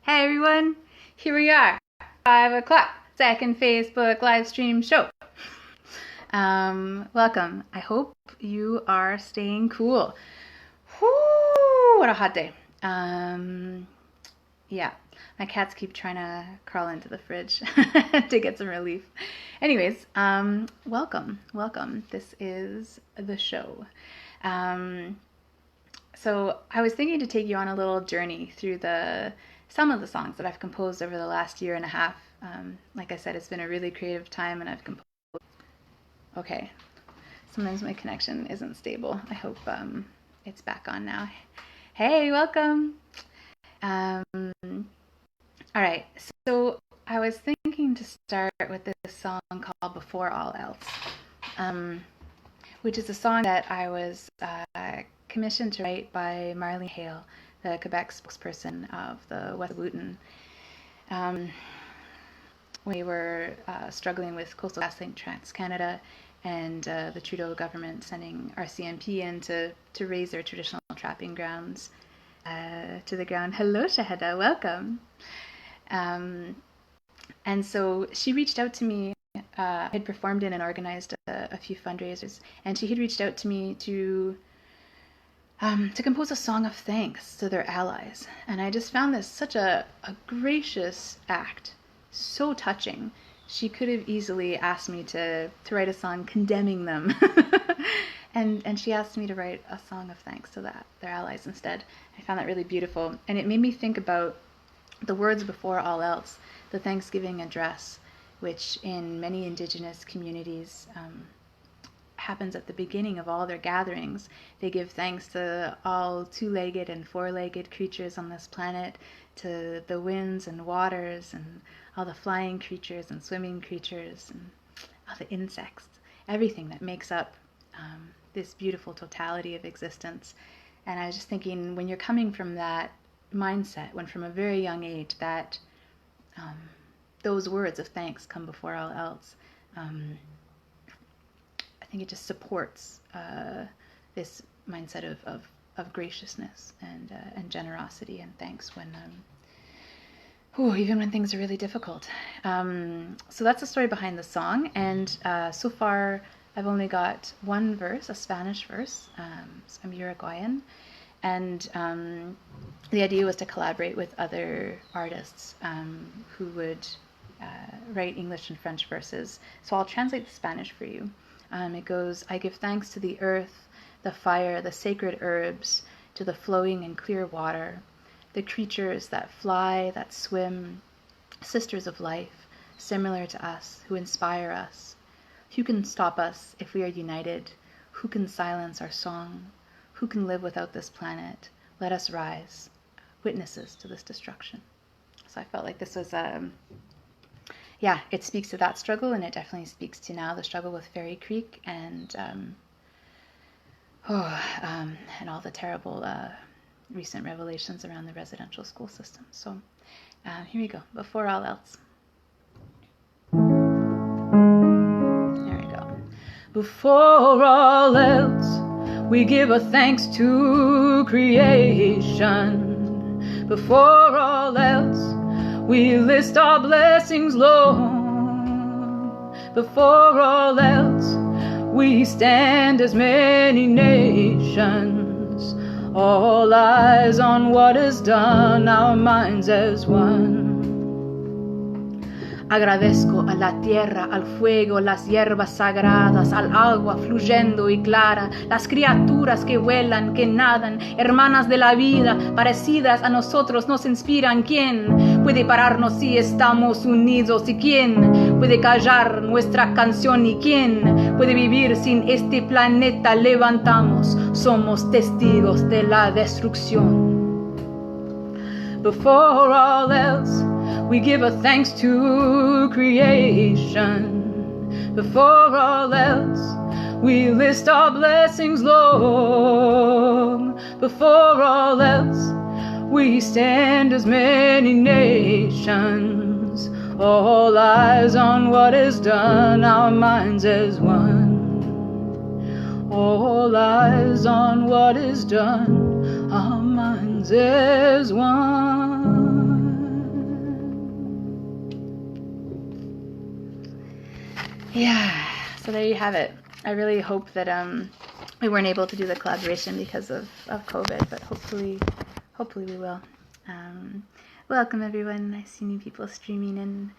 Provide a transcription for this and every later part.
Hey everyone, here we are, 5 o'clock, second Facebook live stream show. Welcome. I hope you are staying cool. Whoo, what a hot day. Yeah, my cats keep trying to crawl into the fridge to get some relief. Anyways, welcome. This is the show. So I was thinking to take you on a little journey through some of the songs that I've composed over the last year and a half. Like I said, it's been a really creative time, and I've composed. Okay, sometimes my connection isn't stable. I hope it's back on now. Hey, welcome. All right, so I was thinking to start with this song called Before All Else, which is a song that I was commissioned to write by Marlene Hale, the Quebec spokesperson of the Wet'suwet'en. We were struggling with Coastal GasLink Trans-Canada and the Trudeau government sending RCMP in to raise their traditional trapping grounds to the ground. Hello, Shahada, welcome. And so she reached out to me. I had performed in and organized a few fundraisers, and she had reached out to me to compose a song of thanks to their allies. And I just found this such a gracious act, so touching. She could have easily asked me to write a song condemning them. and she asked me to write a song of thanks to their allies instead. I found that really beautiful. And it made me think about the words before all else, the Thanksgiving address, which in many Indigenous communities happens at the beginning of all their gatherings. They give thanks to all two-legged and four-legged creatures on this planet, to the winds and waters and all the flying creatures and swimming creatures and all the insects, everything that makes up this beautiful totality of existence. And I was just thinking, when you're coming from that mindset, when from a very young age that those words of thanks come before all else, I think it just supports this mindset of graciousness and generosity and thanks when even when things are really difficult. So that's the story behind the song, and so far I've only got one verse, a Spanish verse. So I'm Uruguayan, and the idea was to collaborate with other artists who would write English and French verses. So I'll translate the Spanish for you. It goes, I give thanks to the earth, the fire, the sacred herbs, to the flowing and clear water, the creatures that fly, that swim, sisters of life, similar to us, who inspire us. Who can stop us if we are united? Who can silence our song? Who can live without this planet? Let us rise, witnesses to this destruction. So I felt like this was it speaks to that struggle, and it definitely speaks to now the struggle with Fairy Creek and all the terrible recent revelations around the residential school system. So here we go, Before All Else. There we go. Before all else, we give a thanks to creation. Before all else, we list our blessings low. Before all else, we stand as many nations. All eyes on what is done, our minds as one. Agradezco a la tierra, al fuego, las hierbas sagradas, al agua fluyendo y clara, las criaturas que vuelan, que nadan, hermanas de la vida, parecidas a nosotros, nos inspiran. ¿Quién puede pararnos si estamos unidos? ¿Y quién puede callar nuestra canción? ¿Y quién puede vivir sin este planeta? Levantamos, somos testigos de la destrucción. Before all else, we give a thanks to creation. Before all else, we list our blessings low. Before all else, we stand as many nations. All eyes on what is done, our minds as one. All eyes on what is done, our minds as one. Yeah, so there you have it. I really hope that we weren't able to do the collaboration because of COVID, but hopefully we will. Welcome everyone. I see new people streaming in.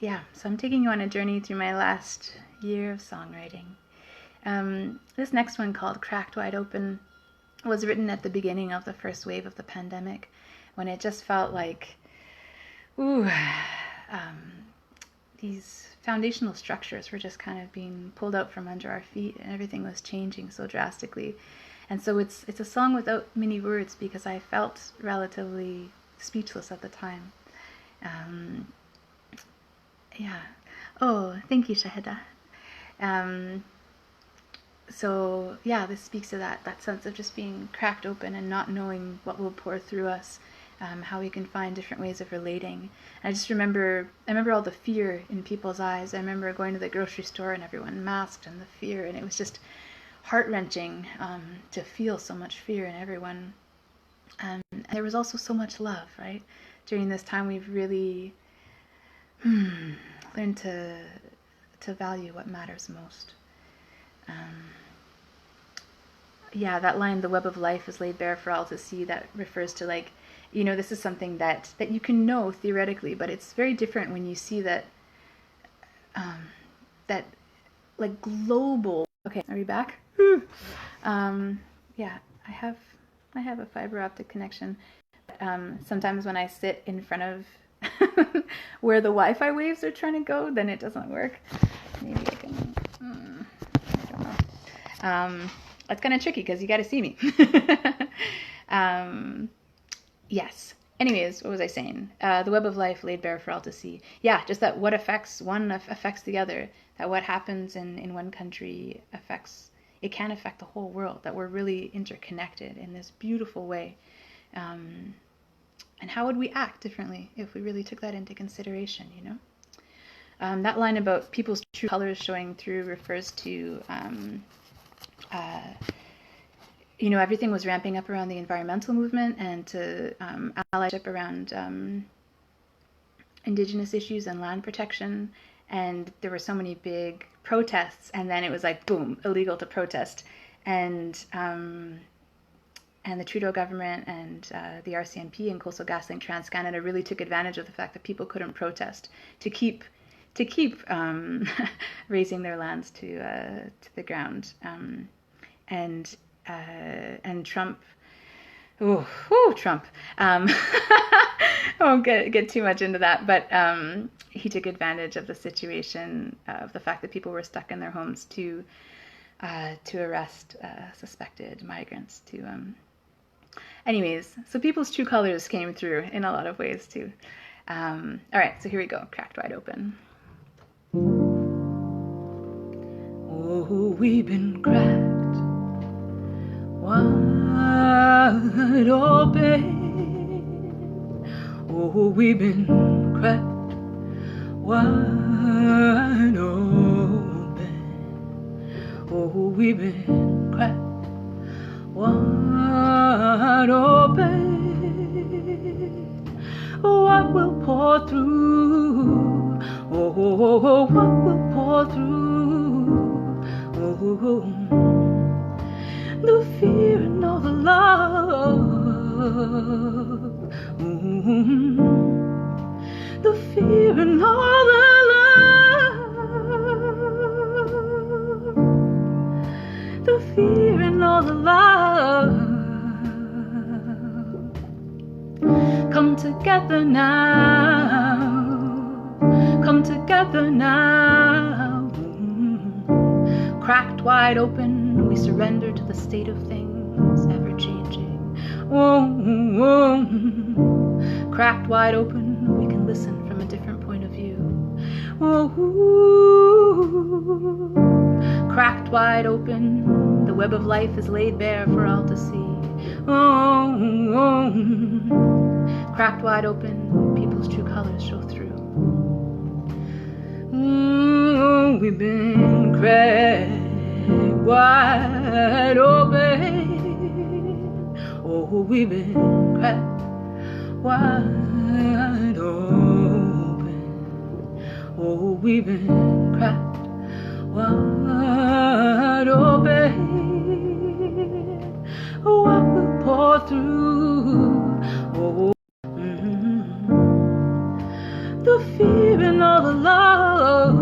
Yeah, so I'm taking you on a journey through my last year of songwriting. This next one, called Cracked Wide Open, was written at the beginning of the first wave of the pandemic, when it just felt like, these foundational structures were just kind of being pulled out from under our feet, and everything was changing so drastically. And so it's a song without many words, because I felt relatively speechless at the time. Yeah. Oh, thank you, Shahida. So yeah, this speaks to that sense of just being cracked open and not knowing what will pour through us, how we can find different ways of relating. And I remember all the fear in people's eyes. I remember going to the grocery store and everyone masked, and the fear, and it was just heart-wrenching to feel so much fear in everyone. And there was also so much love, right? During this time, we've really learned to value what matters most. Yeah, that line, "the web of life is laid bare for all to see," that refers to, like, this is something that you can know theoretically, but it's very different when you see that, that, like, global. Okay, are we back? Yeah, I have a fiber optic connection. Sometimes when I sit in front of where the Wi-Fi waves are trying to go, then it doesn't work. Maybe I can. I don't know. That's kind of tricky because you got to see me. Yes. Anyways, what was I saying? The web of life laid bare for all to see. Yeah, just that what affects one affects the other. That what happens in one country can affect the whole world. That we're really interconnected in this beautiful way. And how would we act differently if we really took that into consideration, That line about people's true colors showing through refers to, everything was ramping up around the environmental movement and to allyship around indigenous issues and land protection. And there were so many big protests, and then it was like, boom, illegal to protest. And the Trudeau government and the RCMP and Coastal GasLink TransCanada really took advantage of the fact that people couldn't protest to keep raising their lands to the ground. And Trump. Trump. I won't get too much into that, but he took advantage of the situation, of the fact that people were stuck in their homes, to arrest suspected migrants. Anyways, so people's true colors came through in a lot of ways too. All right, so here we go. Cracked wide open. Oh, we've been cracked wide open. Oh, we've been cracked wide open. Oh, we've been cracked wide open. What will pour through? Oh, what will pour through? Oh, the fear and all the love. The fear and all the love. The fear and all the love. Come together now. Come together now. Cracked wide open, we surrender to the state of things, ever changing. Whoa. Cracked wide open, we can listen from a different point of view. Whoa. Cracked wide open, the web of life is laid bare for all to see. Cracked wide open, people's true colors show through. We've been cracked wide open. Oh, we've been cracked wide open. Oh, we've been cracked wide open. What will pour through? Oh, the fear and all the love.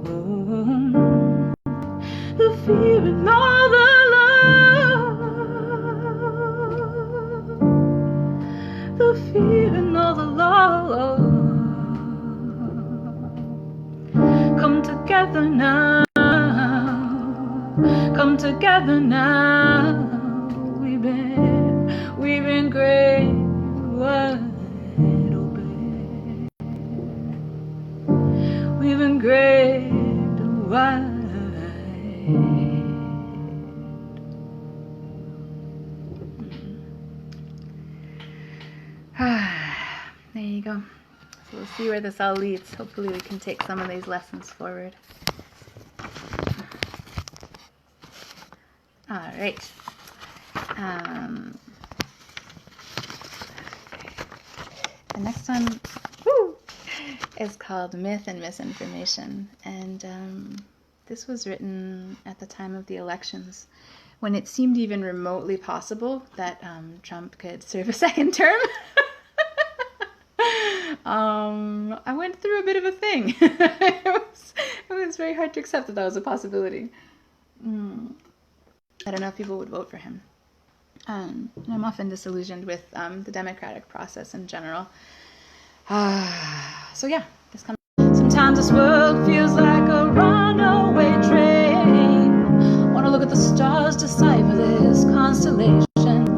Oh, the fear and all the love. The fear and all the love. Come together now. Come together now. We've been great wide open. We've been great wide. There you go. So we'll see where this all leads. Hopefully we can take some of these lessons forward. All right. The next one is called Myth and Misinformation. And this was written at the time of the elections, when it seemed even remotely possible that Trump could serve a second term. I went through a bit of a thing. It was very hard to accept that was a possibility. I don't know if people would vote for him. And I'm often disillusioned with the democratic process in general. So yeah, this comes. Sometimes this world feels like a runaway train. Want to look at the stars, decipher this constellation.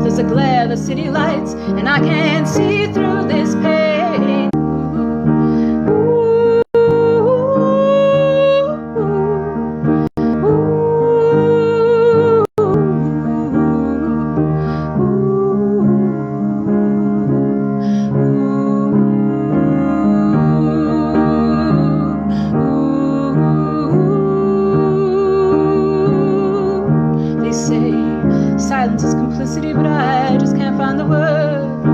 There's a glare, the city lights, and I can't see through this pain. Silence is complicity, but I just can't find the words.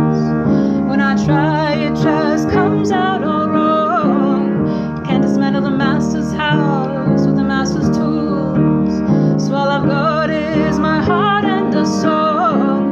When I try, it just comes out all wrong. Can't dismantle the master's house with the master's tools. So all I've got is my heart and a song.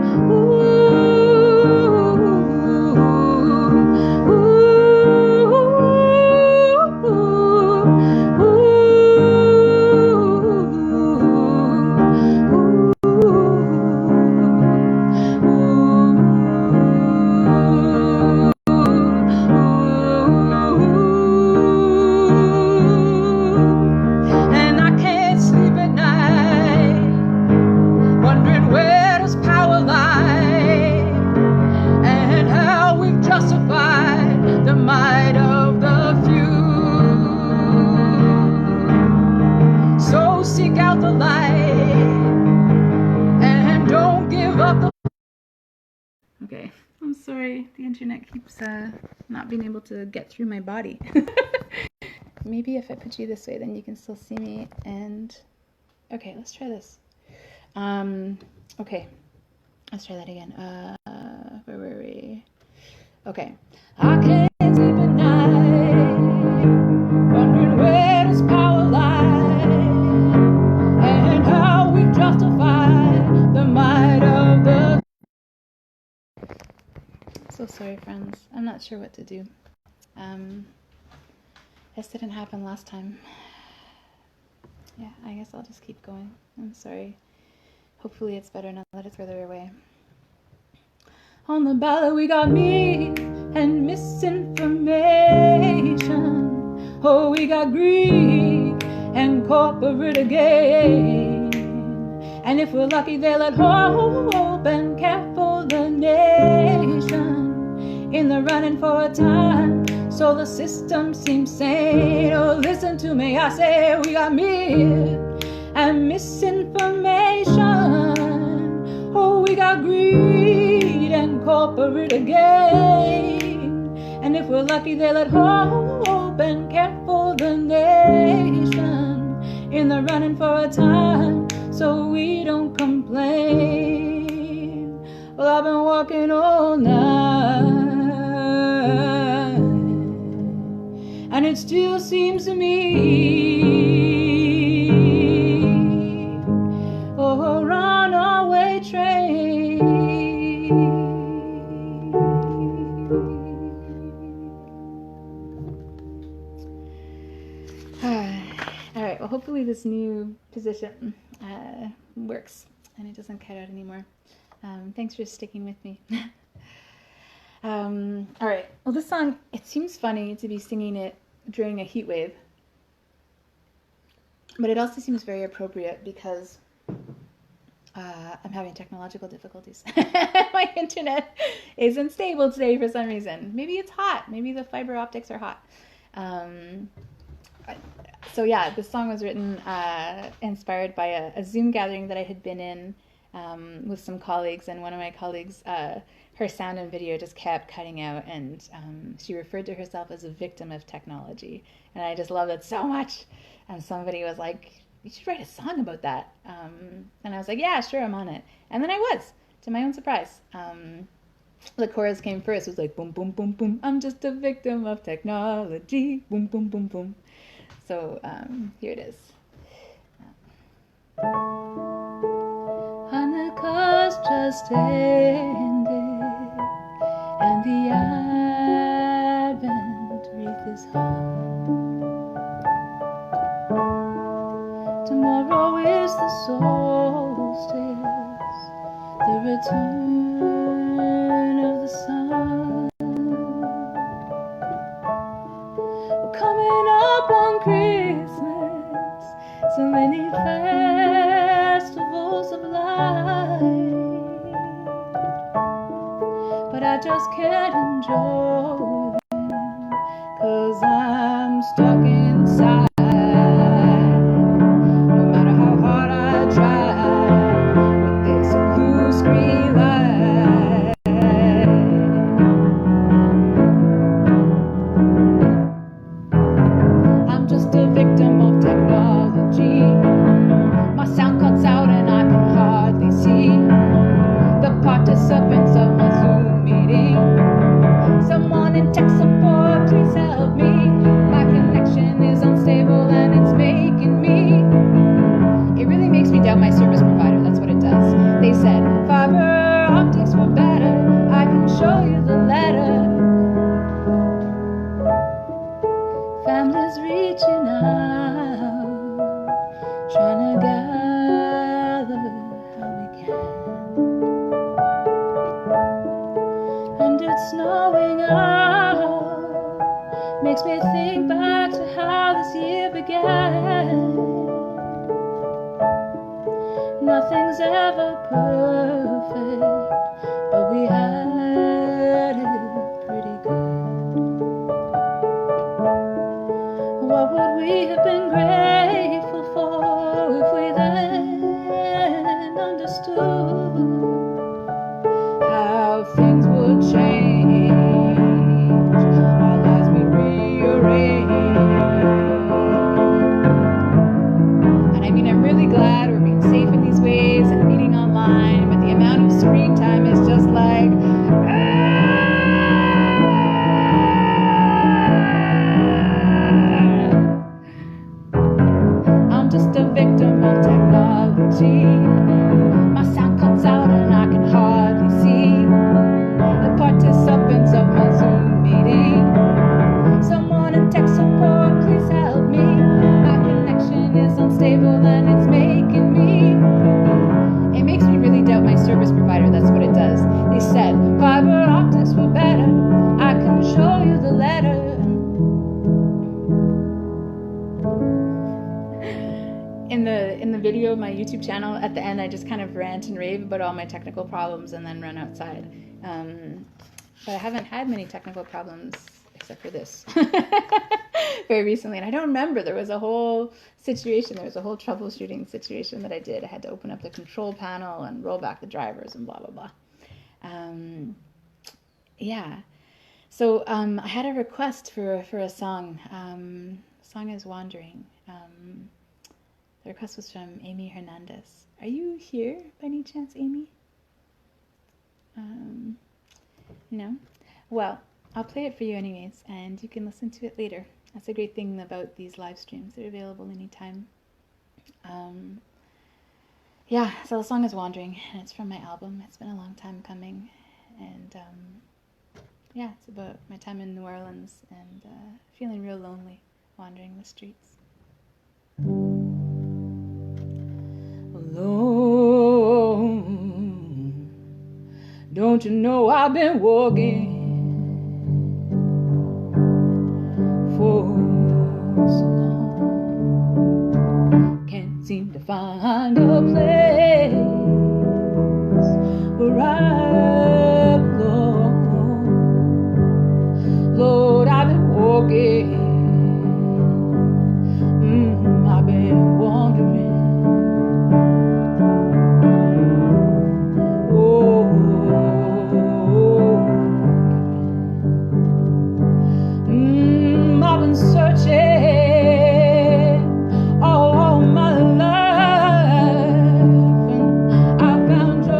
Seek out the light and don't give up the... Okay, I'm sorry, the internet keeps not being able to get through my body. Maybe if I put you this way, then you can still see me. And okay, let's try this. Okay, let's try that again. Where were we? Okay. I can't sleep at night, wondering where does power lie. So sorry, friends. I'm not sure what to do. This didn't happen last time. Yeah, I guess I'll just keep going. I'm sorry. Hopefully it's better now that it's further away. On the ballot we got meat and misinformation. Oh, we got greed and corporate gain. And if we're lucky, they'll let hope and care for the nation in the running for a time, so the system seems sane. Oh, listen to me, I say we got myth and misinformation. Oh, we got greed and corporate gain. And if we're lucky, they let hope and care for the nation in the running for a time, so we don't complain. Well, I've been walking all night it still seems to me a runaway train. All right, well, hopefully this new position works and it doesn't cut out anymore. Thanks for sticking with me. All right, well, this song, it seems funny to be singing it during a heat wave, but it also seems very appropriate because I'm having technological difficulties. My internet isn't stable today for some reason. Maybe it's hot. Maybe the fiber optics are hot. So yeah, this song was written inspired by a Zoom gathering that I had been in with some colleagues, and one of my colleagues, her sound and video just kept cutting out, and she referred to herself as a victim of technology, and I just loved it so much. And somebody was like, "You should write a song about that," and I was like, "Yeah, sure, I'm on it." And then I was, to my own surprise. The chorus came first. It was like, boom, boom, boom, boom. I'm just a victim of technology. Boom, boom, boom, boom. So here it is. Hanukkah's just ended, and the Advent wreath is hung. Tomorrow is the solstice, the return of the sun. We're coming up on Christmas, so many festivals of light, but I just can't enjoy them, 'cause I'm stuck inside. No matter how hard I try, with this blue screen light. I'm just a victim of technology. My sound cuts out and I can hardly see the participants of my Zoom meeting. Someone in tech support, please help me. My connection is unstable and it's making me. It really makes me doubt my service provider, that's what it does. They said, fiber optics were better. I can show you the letter. Families reaching out, trying to gather how we can. And it's snowing out, makes me think back to how this year began. Nothing's ever perfect, but we had it pretty good. What would we have been grateful for if we then understood how things would change, our lives would rearrange? And I mean, I'm really glad we're being safe in these ways and meeting online, but the amount of screen time is just like, I'm just a victim of technology. My sound cuts out and I can hardly see the participants of my Zoom meeting. Someone in tech support, please help me. My connection is unstable and it's making me. It makes me really doubt my service provider, that's what it does. They said, fiber optics were better. I can show you the letter. In the video of my YouTube channel, at the end, I just kind of rant and rave about all my technical problems and then run outside. But I haven't had many technical problems except for this very recently. And I don't remember, there was a whole situation, there was a whole troubleshooting situation that I did. I had to open up the control panel and roll back the drivers and blah, blah, blah. Yeah. So I had a request for a song. The song is Wandering. The request was from Amy Hernandez. Are you here by any chance, Amy? No? Well, I'll play it for you anyways, and you can listen to it later. That's a great thing about these live streams. They're available anytime. Yeah, so the song is Wandering, and it's from my album. It's been a long time coming, and yeah, it's about my time in New Orleans and feeling real lonely, wandering the streets. Alone, don't you know I've been walking for so long, can't seem to find a place where I belong. Lord, I've been walking, I've been wandering. I've been searching all my life, and I found joy,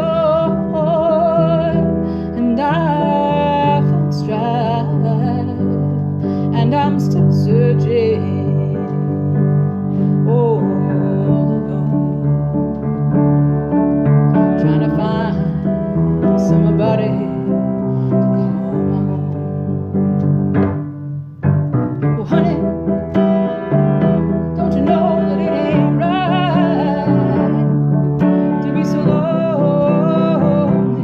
and I found strife, and I'm still searching all alone, trying to find somebody to call my own. Well, honey, don't you know that it ain't right to be so lonely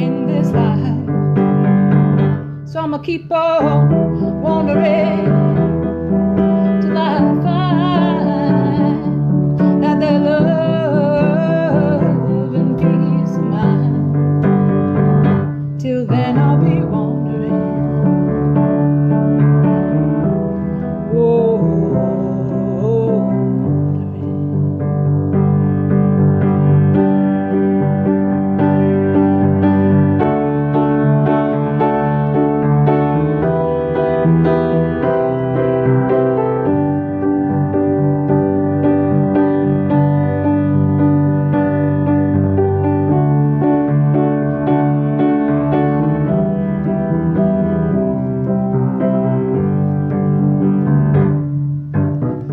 in this life? So I'ma keep on wandering till I find that their love and peace of mind. Till then I'll be wandering.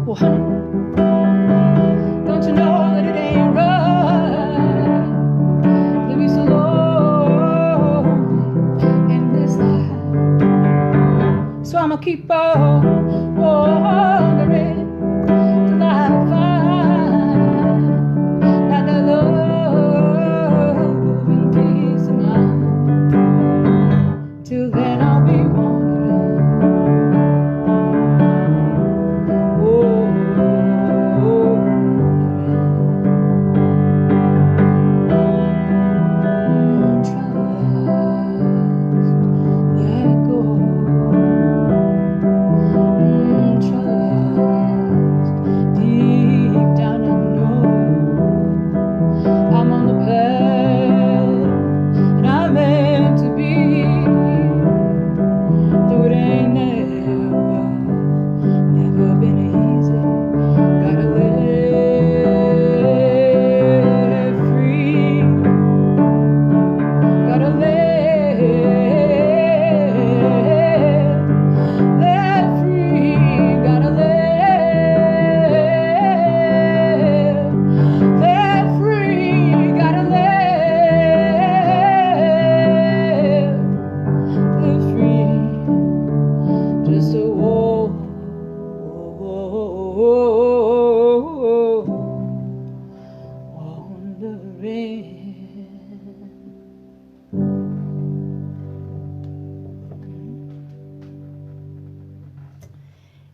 Well, honey, don't you know that it ain't right to be so lonely in this life? So I'ma keep on wandering till I find that the love and peace of mind. Till then I'll be wandering.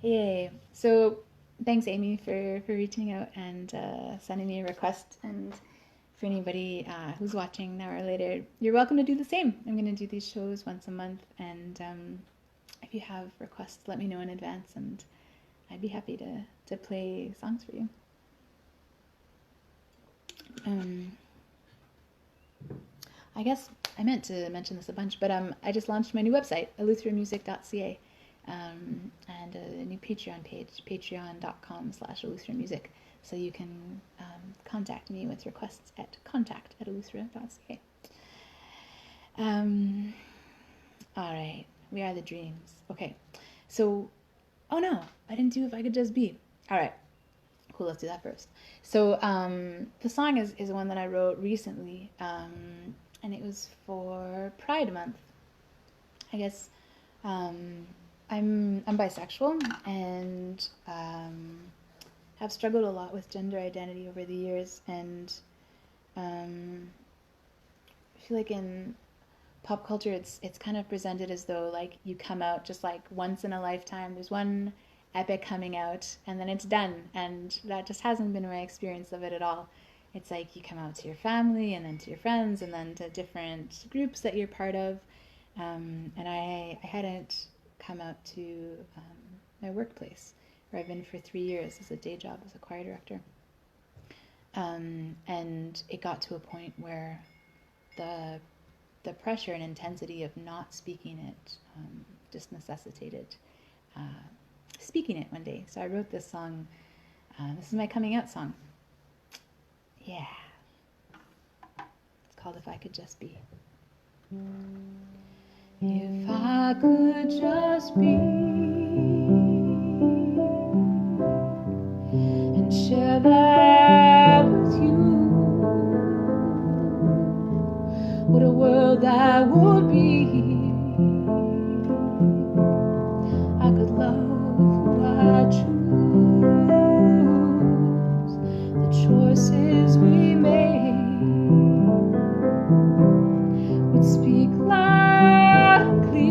Yay. So thanks, Amy, for reaching out and sending me a request. And for anybody who's watching now or later, you're welcome to do the same. I'm going to do these shows once a month. And if you have requests, let me know in advance. And I'd be happy to play songs for you. I guess I meant to mention this a bunch, but I just launched my new website, eleutheramusic.ca, and a new Patreon page, patreon.com/eleutheramusic, so you can contact me with requests at contact@eleuthera.ca. All right, We Are the Dreams. Okay, so Oh no, I didn't do If I Could Just Be. All right, cool, let's do that first. So the song is one that I wrote recently, and it was for Pride Month. I guess I'm bisexual and have struggled a lot with gender identity over the years, and I feel like in pop culture it's kind of presented as though like you come out just like once in a lifetime. There's one epic coming out and then it's done, and that just hasn't been my experience of it at all. It's like you come out to your family and then to your friends and then to different groups that you're part of, and I hadn't come out to my workplace where I've been for 3 years as a day job as a choir director, and it got to a point where the pressure and intensity of not speaking it just necessitated speaking it one day. So I wrote this song. This is my coming out song. Yeah. It's called If I Could Just Be. If I could just be and share that with you, what a world that would be. I could love who I choose. The choices we made would speak loud and clear.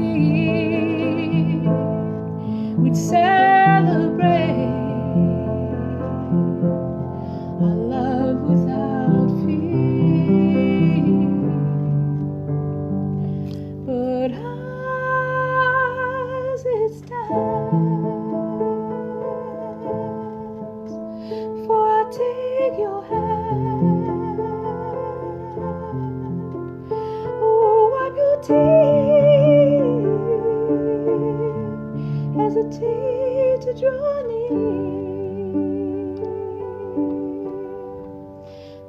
We'd celebrate our love without fear. But as it stands, for I take your hand, oh, wipe your tears, hesitate to draw near.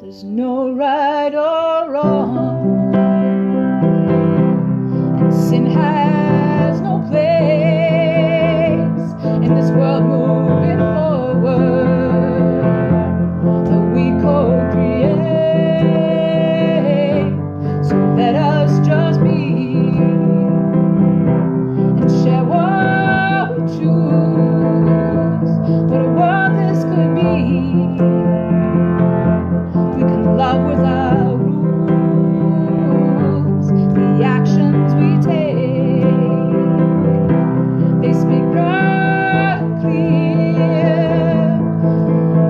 There's no right or wrong, sin has no place in this world moving forward that we co-create. So let us just be and share what we choose. What a world this could be. We can love without rules. The actions we take, they speak loud and clear.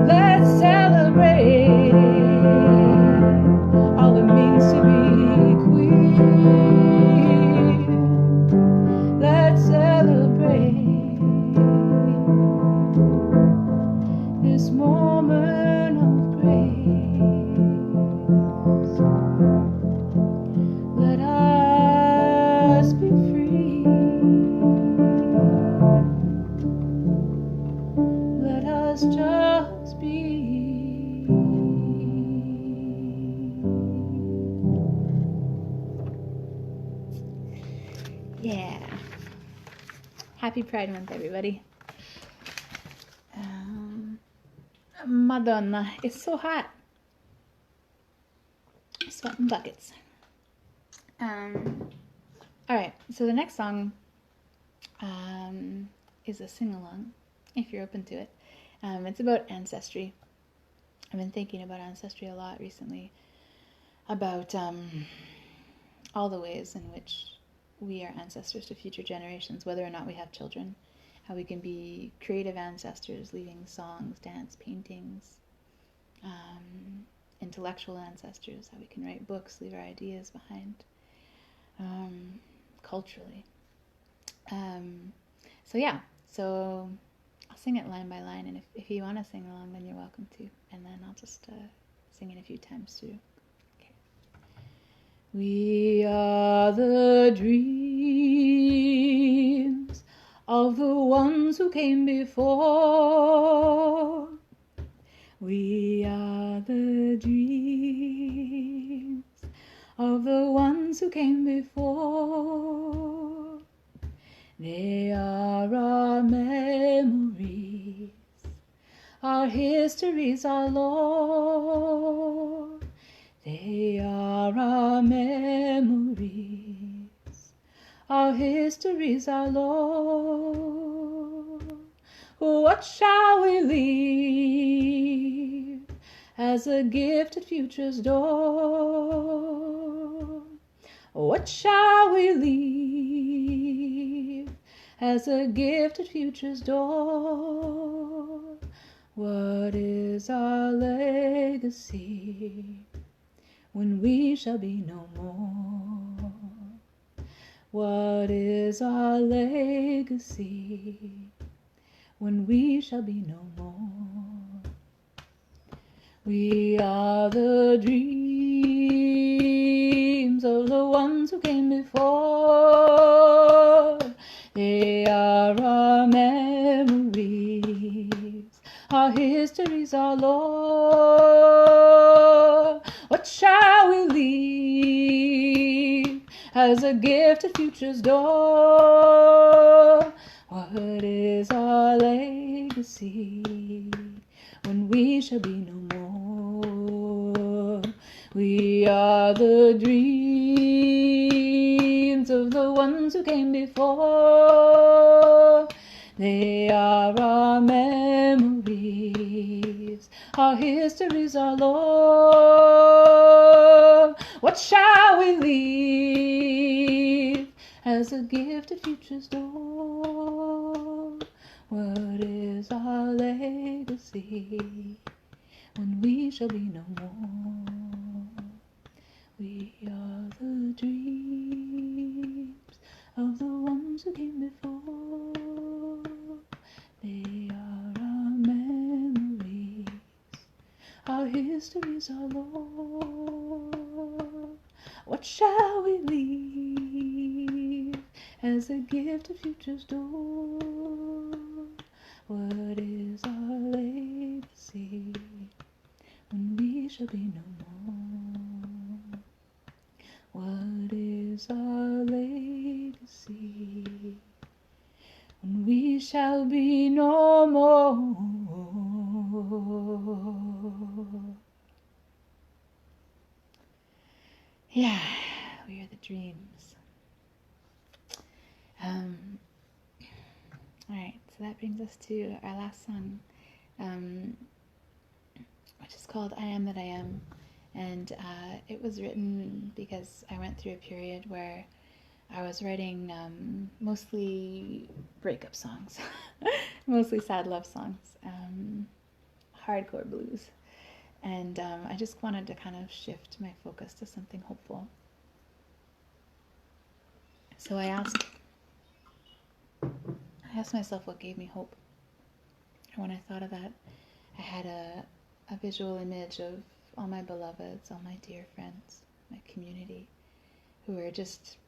Let's celebrate all it means to be queer. Let's celebrate this moment of grace. Let us be free. Let us just be. Yeah. Happy Pride Month, everybody. Madonna, it's so hot. Sweating buckets. Alright, so the next song is a sing-along, if you're open to it. It's about ancestry. I've been thinking about ancestry a lot recently, about all the ways in which we are ancestors to future generations, whether or not we have children, how we can be creative ancestors, leaving songs, dance, paintings, intellectual ancestors, how we can write books, leave our ideas behind, culturally. So I'll sing it line by line, and if you want to sing along, then you're welcome to, and then I'll just sing it a few times too. Okay. We are the dreams of the ones who came before. We are the dreams of the ones who came before. They are our memories, our histories, our Lord. They are our memories, our histories, our Lord. What shall we leave as a gift at future's door? What shall we leave as a gift at future's door? What is our legacy when we shall be no more? What is our legacy when we shall be no more? We are the dreams of the ones who came before. They are our memories, our histories, our Lord. What shall we leave as a gift at future's door? What is our legacy when we shall be no more? We are the dreams of the ones who came before. They are our memories, our histories, our Lord. What shall we leave as a gift at future's door? What is our legacy when we shall be no more? We are the dreams of the ones who came before. They are our memories, our histories, our Lord. What shall we leave as a gift at future's door? What is our legacy when we shall be no more? What is our legacy when we shall be no more? Yeah, we are the dreams. Alright, so that brings us to our last song, which is called I Am That I Am. And it was written because I went through a period where I was writing mostly breakup songs, mostly sad love songs, hardcore blues. And I just wanted to kind of shift my focus to something hopeful. So I asked myself what gave me hope. And when I thought of that, I had a visual image of all my beloveds, all my dear friends, my community, who were just,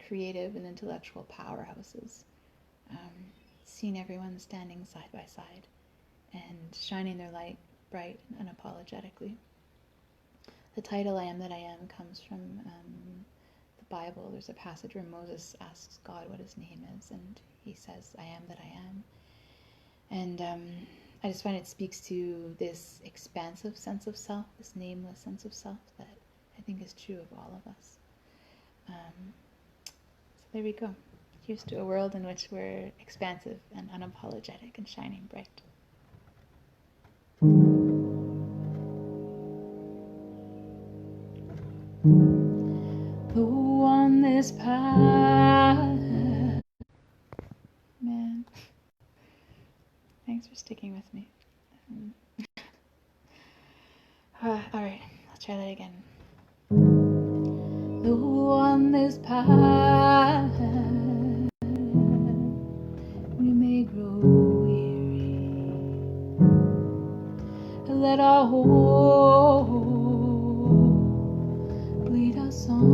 creative and intellectual powerhouses. Seeing everyone standing side by side and shining their light bright and unapologetically. The title I Am That I Am comes from the Bible. There's a passage where Moses asks God what his name is, and he says, I am that I am. And I just find it speaks to this expansive sense of self, this nameless sense of self that I think is true of all of us. So there we go. Here's to a world in which we're expansive and unapologetic and shining bright. Though on this path, man, thanks for sticking with me. Alright, let's try that again. Though on this path we may grow weary, let our hope lead us on.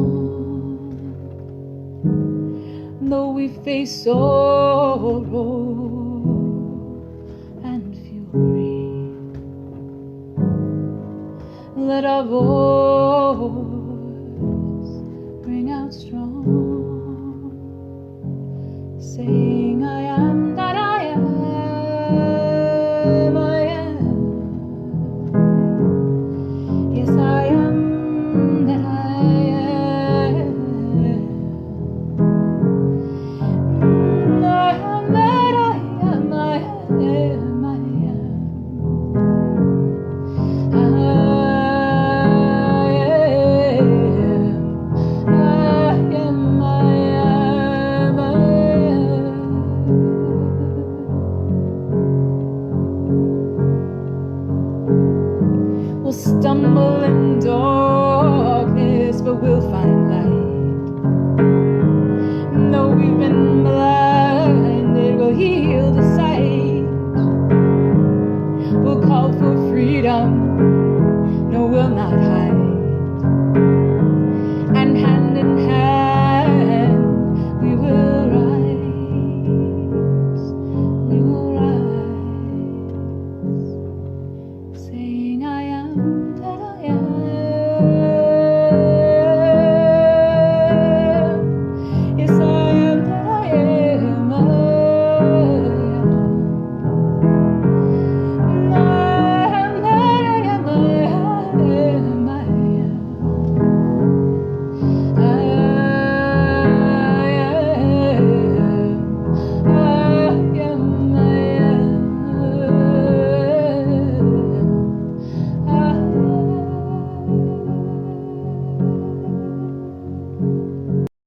Though we face sorrow and fury, let our voice ring out strong, say